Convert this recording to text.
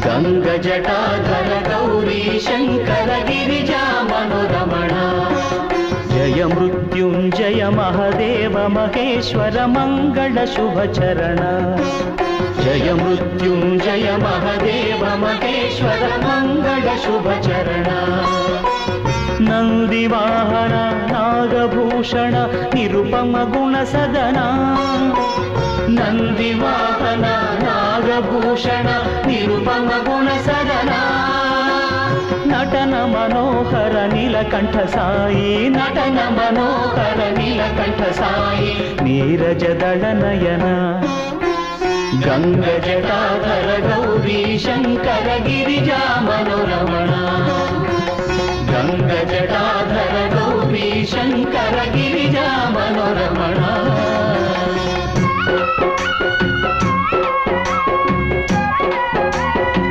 गङ्गजटाधर Gauri Shankar Girija मनोरमण Jai Mrityunjay Mahadeva Maheshwar Mangal शुभचरण Jai Mrityunjay Mahadeva Maheshwar Mangal शुभचरण नन्दिवाहन Nagabhushan Nirupam गुणसदना नन्दिवाहन Nagabhushan Nirupam गुणसदना नटन Manohar Neelkanth Sai नटन Manohar Neelkanth Sai नीरजदल Nayan गंगजटाधर Gauri Shankar Girija मनोरमण